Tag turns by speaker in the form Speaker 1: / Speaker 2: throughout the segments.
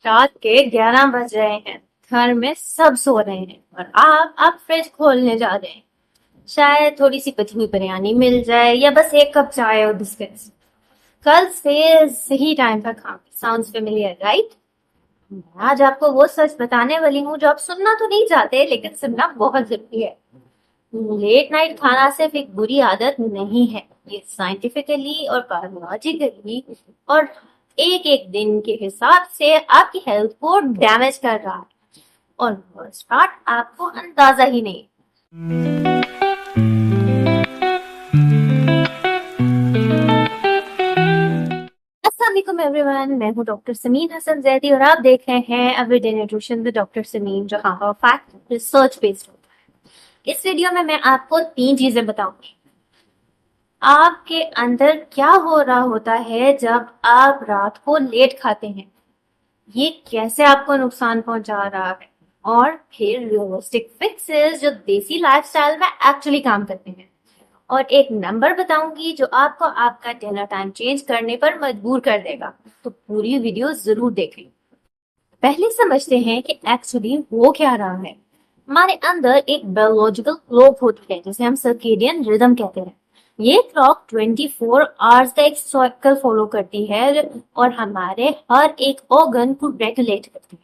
Speaker 1: रात के 11 बज रहे हैं। घर में सब सो रहे हैं और आप फ्रिज खोलने जा रहे हैं। शायद थोड़ी सी बची हुई बिरयानी मिल जाए या बस एक कप चाय और बिस्किट्स। कल से सही टाइम पर खाओ। Sounds familiar, right? आज आपको वो सच बताने वाली हूँ जो आप सुनना तो नहीं चाहते, लेकिन सुनना बहुत जरूरी है। लेट नाइट खाना सिर्फ एक बुरी आदत नहीं है। ये साइंटिफिकली और बायोलॉजिकली और एक एक दिन के हिसाब से आपकी हेल्थ को डैमेज कर रहा है। और वर्स्ट पार्ट, आपको अंदाजा ही नहीं। अस्सलाम वालेकुम एवरीवन, मैं हूँ डॉक्टर समीन हसन जैदी और आप देख रहे हैं everyday nutrition with doctor Sameen, जहाँ पर फैक्ट रिसर्च बेस्ड होता है। इस वीडियो में मैं आपको 3 चीजें बताऊंगी। आपके अंदर क्या हो रहा होता है जब आप रात को लेट खाते हैं, ये कैसे आपको नुकसान पहुंचा रहा है, और फिर रियलिस्टिक फिक्सेस जो देसी लाइफस्टाइल में एक्चुअली काम करते हैं। और एक नंबर बताऊंगी जो आपको आपका डिनर टाइम चेंज करने पर मजबूर कर देगा। तो पूरी वीडियो जरूर देखें। पहले समझते हैं कि एक्चुअली हो क्या रहा है। हमारे अंदर एक बायोलॉजिकल क्लॉक होती है जिसे हम सर्केडियन रिदम कहते हैं। ये क्लॉक 24 आवर्स का एक साइकिल फॉलो करती है और हमारे हर एक ऑर्गन को रेगुलेट करती है।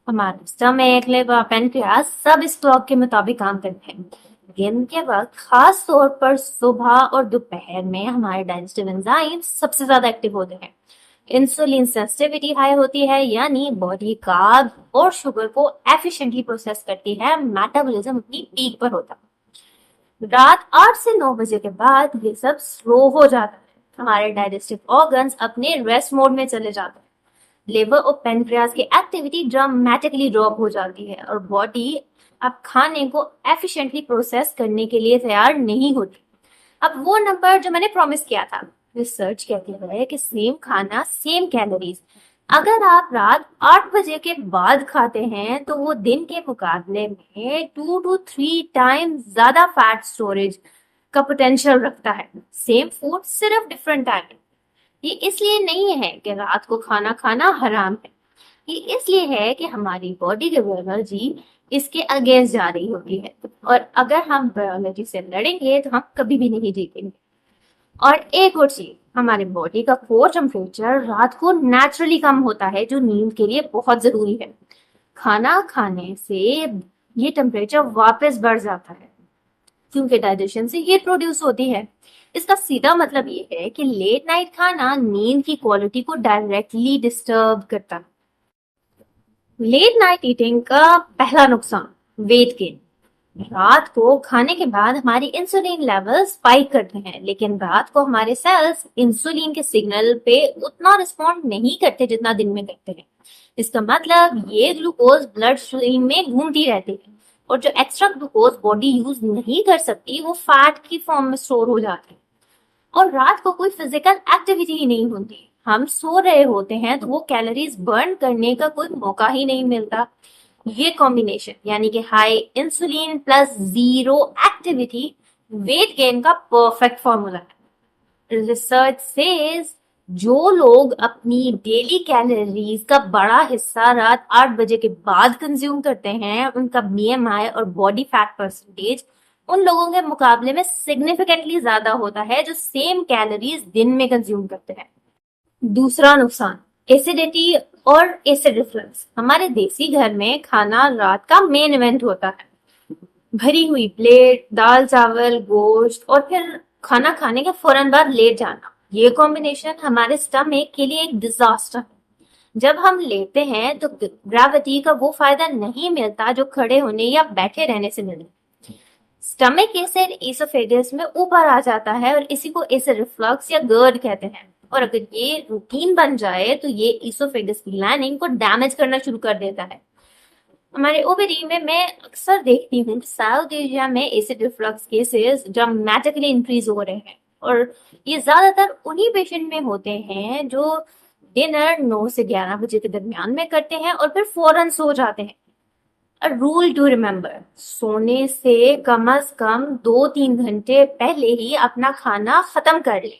Speaker 1: हमारा स्टमक, लिवर, पेनक्रियास सब इस क्लॉक के मुताबिक काम करते हैं। दिन के वक्त खास तौर पर सुबह और दोपहर में हमारे डाइजेस्टिव एंजाइम सबसे ज्यादा एक्टिव होते हैं। इंसुलिन सेंसिटिविटी हाई होती है, यानी बॉडी कार्ब और शुगर को एफिशिएंटली प्रोसेस करती है। मेटाबॉलिज्म अपनी पीक पर होता है। रात 8 से 9 बजे के बाद ये सब स्लो हो जाता है। हमारे डाइजेस्टिव ऑर्गन्स अपने रेस्ट मोड में चले जाते हैं। लिवर और पेनक्रियास की एक्टिविटी ड्रामेटिकली ड्रॉप हो जाती है और बॉडी अब खाने को एफिशिएंटली प्रोसेस करने के लिए तैयार नहीं होती। अब वो नंबर जो मैंने प्रॉमिस किया था, रिसर्च कहती है कि सेम खाना सेम कैलोरीज अगर आप रात 8 बजे के बाद खाते हैं तो वो दिन के मुकाबले में 2 to 3 टाइम ज्यादा फैट स्टोरेज का पोटेंशियल रखता है। सेम फूड, सिर्फ डिफरेंट टाइम। ये इसलिए नहीं है कि रात को खाना खाना हराम है। ये इसलिए है कि हमारी बॉडी की बायोलॉजी इसके अगेंस्ट जा रही होती है, और अगर हम बायोलॉजी से लड़ेंगे तो हम कभी भी नहीं जीतेंगे। और एक और चीज, हमारे बॉडी का कोर टेम्परेचर रात को नेचुरली कम होता है, जो नींद के लिए बहुत जरूरी है। खाना खाने से ये टेम्परेचर वापस बढ़ जाता है क्योंकि डाइजेशन से हीट प्रोड्यूस होती है। इसका सीधा मतलब ये है कि लेट नाइट खाना नींद की क्वालिटी को डायरेक्टली डिस्टर्ब करता है। लेट नाइट ईटिंग का पहला नुकसान, वेट गेन। रात को खाने के बाद हमारी इंसुलिन लेवल स्पाइक करते हैं, लेकिन रात को हमारे सेल्स इंसुलिन के सिग्नल पे उतना रिस्पॉन्ड नहीं करते जितना दिन में करते हैं। इसका मतलब ये ग्लूकोज ब्लड स्ट्रीम में घूमती रहती है और जो एक्स्ट्रा ग्लूकोज बॉडी यूज नहीं कर सकती वो फैट की फॉर्म में स्टोर हो जाती है। और रात को कोई फिजिकल एक्टिविटी ही नहीं होती, हम सो रहे होते हैं तो वो कैलोरीज बर्न करने का कोई मौका ही नहीं मिलता। ये कॉम्बिनेशन यानी कि high insulin plus zero activity weight gain का परफेक्ट फॉर्मूला है। रिसर्च सेज जो लोग अपनी डेली कैलोरीज का बड़ा हिस्सा रात 8 बजे के बाद कंज्यूम करते हैं, उनका बीएमआई और बॉडी फैट परसेंटेज उन लोगों के मुकाबले में सिग्निफिकेंटली ज्यादा होता है जो सेम कैलोरीज दिन में कंज्यूम करते हैं। दूसरा नुकसान, एसिडिटी और एसिड रिफ्लक्स। हमारे देसी घर में खाना रात का मेन इवेंट होता है। भरी हुई प्लेट, दाल चावल गोश्त और फिर खाना खाने के फौरन बाद लेट जाना, ये कॉम्बिनेशन हमारे स्टमक के लिए एक डिजास्टर है। जब हम लेते हैं तो ग्रेविटी का वो फायदा नहीं मिलता जो खड़े होने या बैठे रहने से मिलता। स्टमक एसिड इसोफेगस में ऊपर आ जाता है और इसी को एसिड रिफ्लक्स या गर्ड कहते हैं। और अगर ये रूटीन बन जाए तो ये इसोफेगस की लाइनिंग को डैमेज करना शुरू कर देता है। हमारे ओबेरी में मैं अक्सर देखती हूँ कि साउथ एशिया में acid reflux cases dramatically increase हो रहे हैं, और ये ज्यादातर उन्हीं पेशेंट में होते हैं जो डिनर 9 से 11 बजे के दरमियान में करते हैं और फिर फौरन सो जाते हैं। अ रूल टू रिमेम्बर, सोने से कम 2-3 घंटे पहले ही अपना खाना खत्म कर ले।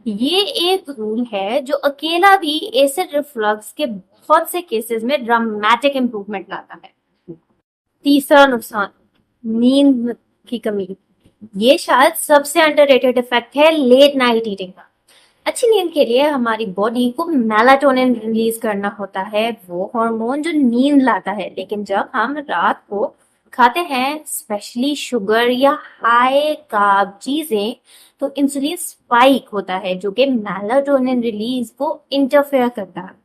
Speaker 1: ये एक रूल है जो अकेला भी एसिड रिफ्लक्स के बहुत से केसेस में ड्रामेटिक इंप्रूवमेंट लाता है। तीसरा नुकसान, नींद की कमी। ये शायद सबसे अंडररेटेड इफेक्ट है लेट नाइट ईटिंग का। अच्छी नींद के लिए हमारी बॉडी को मेलाटोनिन रिलीज करना होता है, वो हार्मोन जो नींद लाता है। लेकिन जब हम रात को खाते हैं, स्पेशली शुगर या हाई कार्ब चीजें, तो इंसुलिन स्पाइक होता है जो कि मेलाटोनिन रिलीज को इंटरफेयर करता है।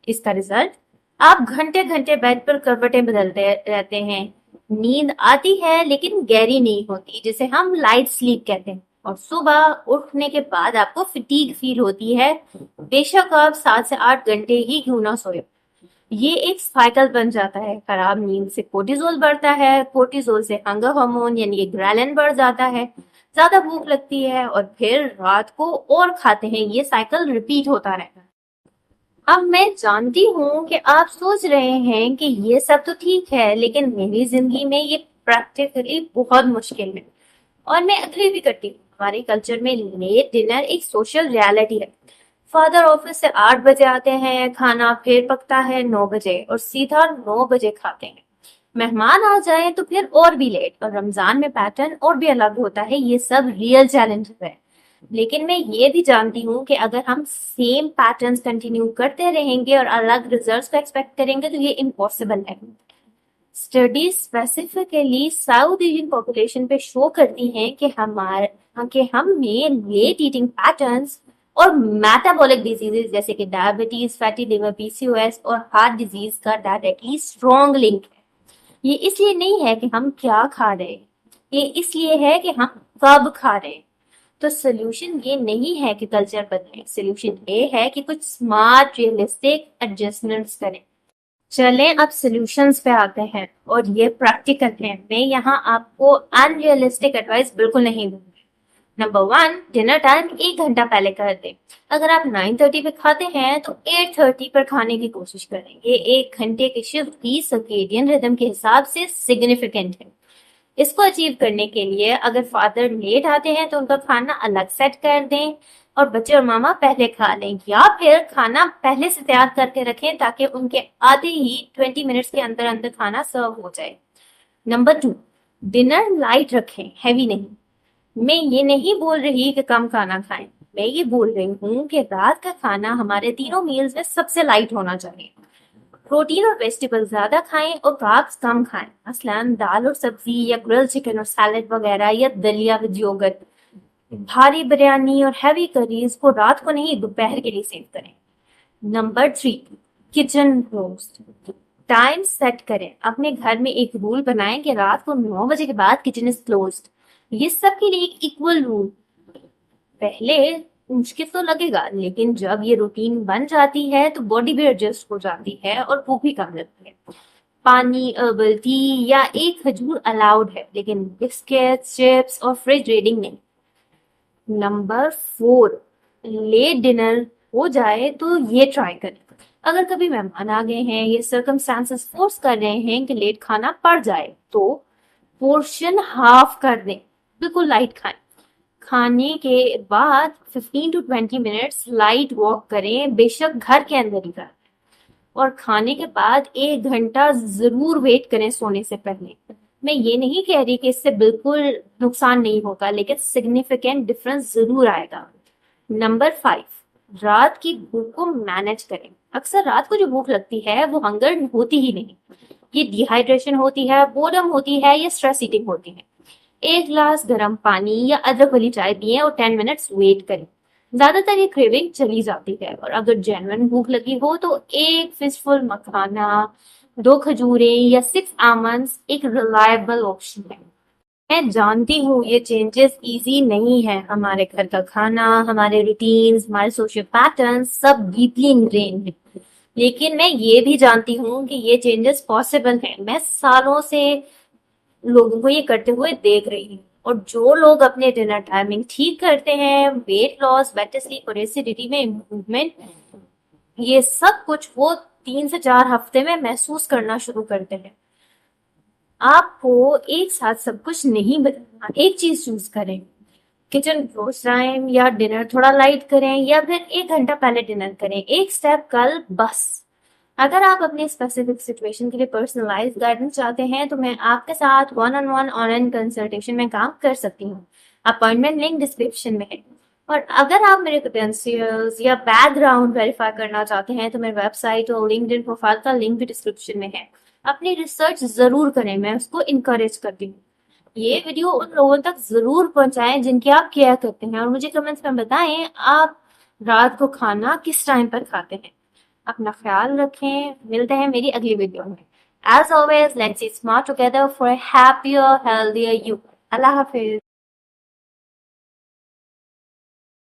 Speaker 1: इसका रिजल्ट, आप घंटे घंटे बेड पर करवटें बदलते रहते हैं। नींद आती है लेकिन गहरी नहीं होती, जिसे हम लाइट स्लीप कहते हैं। और सुबह उठने के बाद आपको फटीग फील होती है, बेशक आप 7 से 8 घंटे ही क्यों ना सोए। ये एक साइकिल बन जाता है। खराब नींद से कोर्टिजोल बढ़ता है, कोर्टिजोल से हंगर हार्मोन यानी कि ग्रेलिन बढ़ जाता है, ज्यादा भूख लगती है और फिर रात को और खाते हैं। ये साइकिल रिपीट होता रहता है। अब मैं जानती हूँ कि आप सोच रहे हैं कि ये सब तो ठीक है, लेकिन मेरी जिंदगी में ये प्रैक्टिकली बहुत मुश्किल है। और मैं अग्री भी करती हूँ। हमारे कल्चर में लेट डिनर एक सोशल रियलिटी है। फादर ऑफिस से 8 बजे आते हैं, खाना फिर पकता है 9 बजे और सीधा 9 बजे खाते हैं। मेहमान आ जाए तो फिर और भी लेट, और रमजान में पैटर्न और भी अलग होता है। ये सब रियल चैलेंजेस है। लेकिन मैं ये भी जानती हूँ कि अगर हम सेम पैटर्न्स कंटिन्यू करते रहेंगे और अलग रिजल्ट्स को एक्सपेक्ट करेंगे तो ये इम्पॉसिबल है। Study specifically south Asian population पे शो करती हैं कि हम में लेट ईटिंग पैटर्न्स और मेटाबॉलिक डिजीजेस जैसे कि डायबिटीज, फैटी लिवर, पीसीओएस और हार्ट डिजीज का डायरेक्टली स्ट्रॉन्ग लिंक है। ये इसलिए नहीं है कि हम क्या खा रहे हैं, ये इसलिए है कि हम कब खा रहे हैं। तो सोल्यूशन ये नहीं है कि कल्चर बदले, सोल्यूशन ये है कि कुछ स्मार्ट रियलिस्टिक एडजस्टमेंट्स करें। चलें अब सॉल्यूशंस पे आते हैं, और ये प्रैक्टिकल है। मैं यहाँ आपको अनरियलिस्टिक एडवाइस बिल्कुल नहीं दूंगी। नंबर 1, डिनर टाइम 1 घंटा पहले कर दें। अगर आप 9:30 पे खाते हैं तो 8:30 पर खाने की कोशिश करें। ये 1 घंटे की शिफ्ट भी सर्केडियन रिदम के हिसाब से सिग्निफिकेंट है। इसको अचीव करने के लिए अगर फादर लेट आते हैं तो उनका खाना अलग सेट कर दें और बच्चे और मामा पहले खा लें, या फिर खाना पहले से तैयार करके रखें ताकि उनके आधे ही 20 मिनट्स के अंदर अंदर खाना सर्व हो जाए। नंबर 2, डिनर लाइट रखें, हैवी नहीं। मैं ये नहीं बोल रही कि कम खाना खाएं, मैं ये बोल रही हूँ कि रात का खाना हमारे तीनों मील्स में सबसे लाइट होना चाहिए। प्रोटीन और वेजिटेबल ज्यादा खाएं और कार्ब्स कम खाएं, मसलन दाल और सब्जी या ग्रिल चिकन और सैलेड वगैरह, या दलिया विद योगर्ट। भारी बिरयानी और हैवी करीज को रात को नहीं, दोपहर के लिए सेव करें। Number 3, kitchen roast. Time set करें। अपने घर में एक रूल बनाएं कि रात को 9 बजे के बाद किचन इज क्लोज्ड। ये सबके लिए एक इक्वल रूल। पहले मुश्किल तो लगेगा, लेकिन जब ये रूटीन बन जाती है तो बॉडी भी एडजस्ट हो जाती है और भूख भी कम लगती है। पानी, हर्बल टी या एक खजूर अलाउड है, लेकिन बिस्किट, चिप्स और फ्रिज रीडिंग नहीं। नंबर 4, लेट डिनर हो जाए तो ये ट्राई करें। अगर कभी मेहमान आ गए हैं, ये सर्कमस्टांसेस फोर्स कर रहे हैं कि लेट खाना पड़ जाए, तो पोर्शन हाफ कर दें, बिल्कुल लाइट खाएं। खाने के बाद 15 to 20 मिनट्स लाइट वॉक करें, बेशक घर के अंदर ही करें। और खाने के बाद 1 घंटा जरूर वेट करें सोने से पहले। मैं ये नहीं कह रही कि इससे बिल्कुल नुकसान नहीं होगा, लेकिन सिग्निफिकेंट डिफरेंस जरूर आएगा। नंबर 5, रात की भूख को मैनेज करें। अक्सर रात को जो भूख लगती है वो हंगर होती ही नहीं। ये डिहाइड्रेशन होती है, बोर्डम होती है, या स्ट्रेस ईटिंग होती है। 1 ग्लास गर्म पानी या अदरक वाली चाय पिए और 10 मिनट्स वेट करें। ज्यादातर ये क्रेविंग चली जाती है। और अगर जेन्युइन भूख लगी हो तो एक फिशफुल मखाना, 2 खजूरें या 6 आमंड्स एक रिलायबल ऑप्शन है। मैं जानती हूँ ये चेंजेस इजी नहीं है। हमारे घर का खाना, हमारे रूटीन्स, हमारे सोशल पैटर्न सब डीपली इंग्रेन है। लेकिन मैं ये भी जानती हूँ कि ये चेंजेस पॉसिबल हैं। मैं सालों से लोगों को ये करते हुए देख रही हूँ। और जो लोग अपने डिनर टाइमिंग ठीक करते हैं, वेट लॉस, बेटर स्लीप और एसिडिटी में इम्प्रूवमेंट, ये सब कुछ वो 3 से 4 हफ्ते में महसूस करना शुरू करते हैं। आपको एक साथ सब कुछ नहीं बदलना, एक चीज चूज करें। किचन रोज टाइम या डिनर थोड़ा लाइट करें या फिर 1 घंटा पहले डिनर करें, एक स्टेप कल बस। अगर आप अपनी स्पेसिफिक सिचुएशन के लिए पर्सनलाइज्ड गाइडेंस चाहते हैं तो मैं आपके साथ one on one online consultation में काम कर सकती हूँ। अपॉइंटमेंट लिंक डिस्क्रिप्शन में है। और अगर आप मेरे क्रेडेंशियल्स या बैकग्राउंड वेरीफाई करना चाहते हैं तो मेरी वेबसाइट और लिंक्डइन प्रोफाइल का लिंक भी डिस्क्रिप्शन में है। अपनी रिसर्च जरूर करें, मैं उसको इनकरेज करती हूँ। ये वीडियो उन लोगों तक जरूर पहुंचाएं जिनकी आप केयर करते हैं और मुझे कमेंट्स में बताएं आप रात को खाना किस टाइम पर खाते हैं। अपना ख्याल रखें, मिलते हैं मेरी अगली वीडियो में। As always let's smart together for happier healthier you. अल्लाह हाफिज।